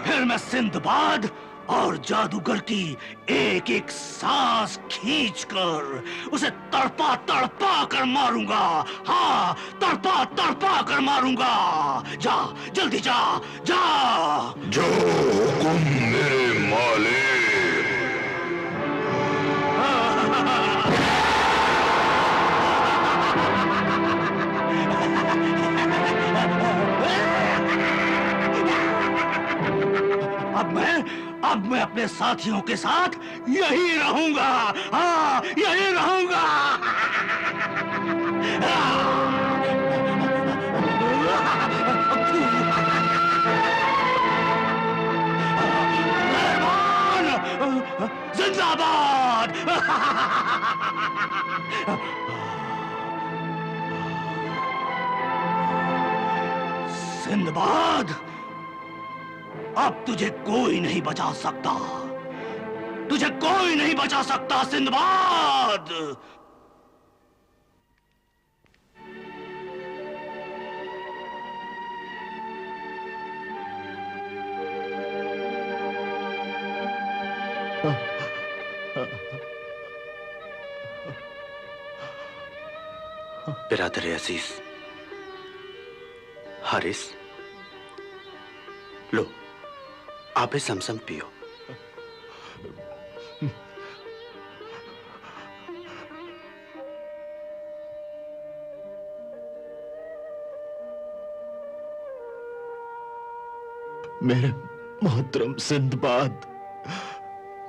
फिर मैं सिंदबाद और जादूगर की एक एक सांस खींचकर उसे तड़पा तड़पा कर मारूंगा। हाँ, तड़पा तड़पा कर मारूंगा। जा, जल्दी जा, जा। जो हुक्म मेरे मालिक। अब मैं अपने साथियों के साथ यही रहूंगा। हाँ, यही रहूंगा। जिंदाबाद। सिंदबाद, अब तुझे कोई नहीं बचा सकता। तुझे कोई नहीं बचा सकता सिंदबाद। बिरादर अजीज हारिस, लो आप समसम पियो। मेरे मोहतरम सिंदबाद,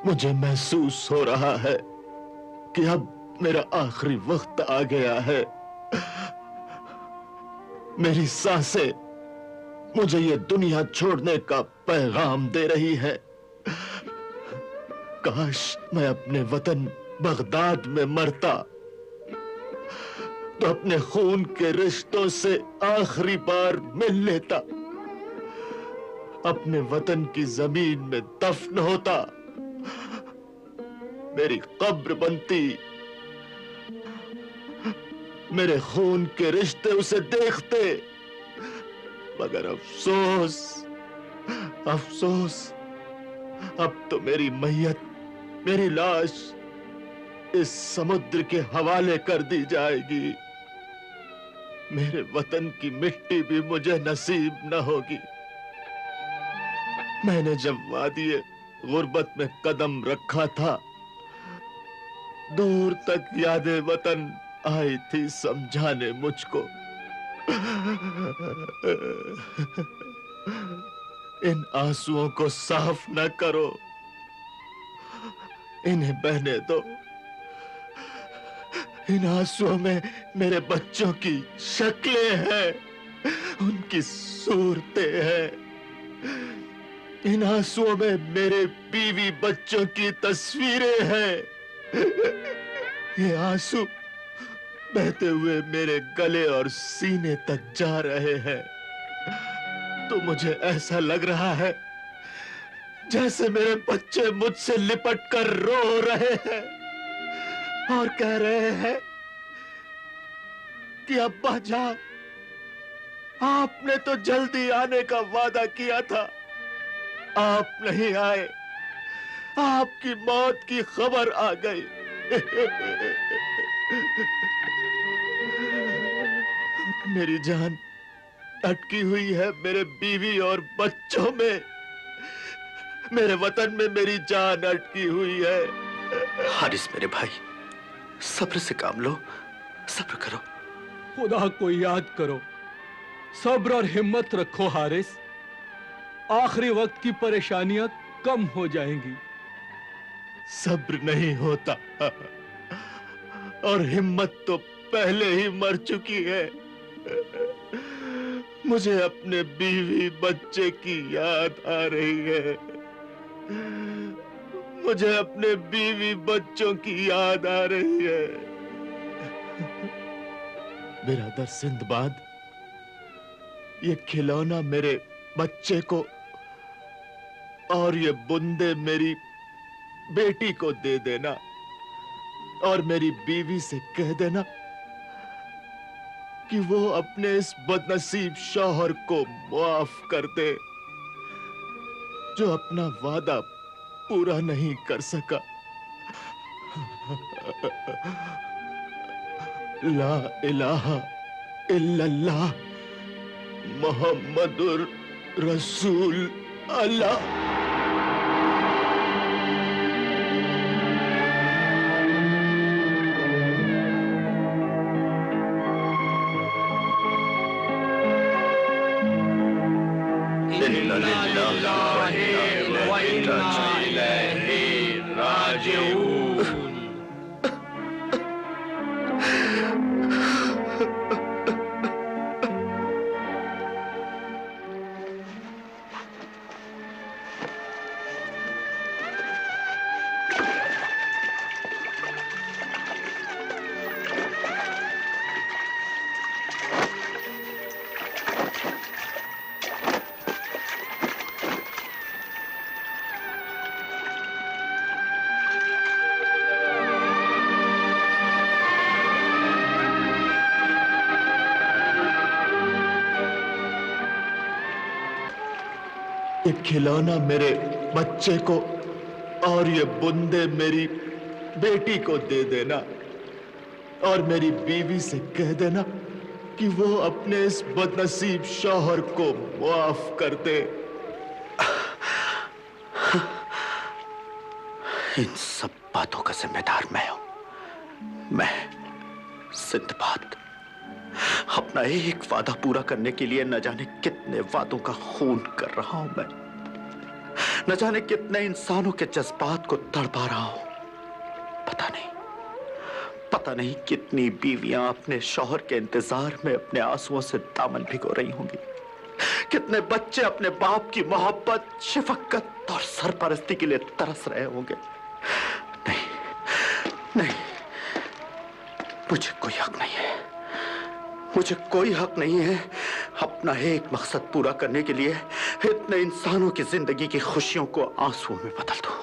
मुझे महसूस हो रहा है कि अब मेरा आखिरी वक्त आ गया है। मेरी सांसें मुझे ये दुनिया छोड़ने का पैगाम दे रही है। काश मैं अपने वतन बगदाद में मरता तो अपने खून के रिश्तों से आखिरी बार मिल लेता, अपने वतन की जमीन में दफन होता, मेरी कब्र बनती, मेरे खून के रिश्ते उसे देखते। मगर अफसोस, अफसोस, अब तो मेरी मैयत, मेरी लाश इस समुद्र के हवाले कर दी जाएगी। मेरे वतन की मिट्टी भी मुझे नसीब न होगी। मैंने जब वादी गुर्बत में कदम रखा था, दूर तक यादें वतन आई थी समझाने मुझको इन आंसुओं को साफ न करो, इन्हें बहने दो। इन आंसुओं में मेरे बच्चों की शक्लें हैं, उनकी सूरतें हैं। इन आंसुओं में मेरे बीवी बच्चों की तस्वीरें हैं। ये आंसू बहते हुए मेरे गले और सीने तक जा रहे हैं, तो मुझे ऐसा लग रहा है जैसे मेरे बच्चे मुझसे लिपट कर रो रहे हैं और कह रहे हैं कि अब्बा जान, आपने तो जल्दी आने का वादा किया था, आप नहीं आए, आपकी मौत की खबर आ गई। मेरी जान अटकी हुई है मेरे बीवी और बच्चों में, मेरे वतन में मेरी जान अटकी हुई है। हारिस मेरे भाई, सब्र से काम लो, सब्र करो। खुदा को याद करो, सब्र और हिम्मत रखो हारिस, आखिरी वक्त की परेशानियां कम हो जाएंगी। सब्र नहीं होता और हिम्मत तो पहले ही मर चुकी है। मुझे अपने बीवी बच्चे की याद आ रही है, मुझे अपने बीवी बच्चों की याद आ रही है। बिरादर सिंदबाद, ये खिलौना मेरे बच्चे को और ये बूंदे मेरी बेटी को दे देना और मेरी बीवी से कह देना कि वो अपने इस बदनसीब शौहर को माफ कर दे जो अपना वादा पूरा नहीं कर सका। ला इलाहा इल्लल्लाह मुहम्मदुर रसूल अल्लाह। ये खिलौना मेरे बच्चे को और ये बूंदे मेरी बेटी को दे देना और मेरी बीवी से कह देना कि वो अपने इस बदनसीब शौहर को माफ कर दे। इन सब बातों का जिम्मेदार मैं हूं। मैं सिंदबाद अपना एक वादा पूरा करने के लिए न जाने कितने वादों का खून कर रहा हूं मैं, न जाने कितने इंसानों के जज्बात को तड़पा रहा हूं। पता नहीं कितनी बीवियां अपने शौहर के इंतजार में अपने आंसुओं से दामन भिगो रही होंगी, कितने बच्चे अपने बाप की मोहब्बत, शफकत और सरपरस्ती के लिए तरस रहे होंगे। नहीं, मुझे कोई हक नहीं है, मुझे कोई हक नहीं है अपना एक मकसद पूरा करने के लिए इतने इंसानों की जिंदगी की खुशियों को आंसुओं में बदल दूं।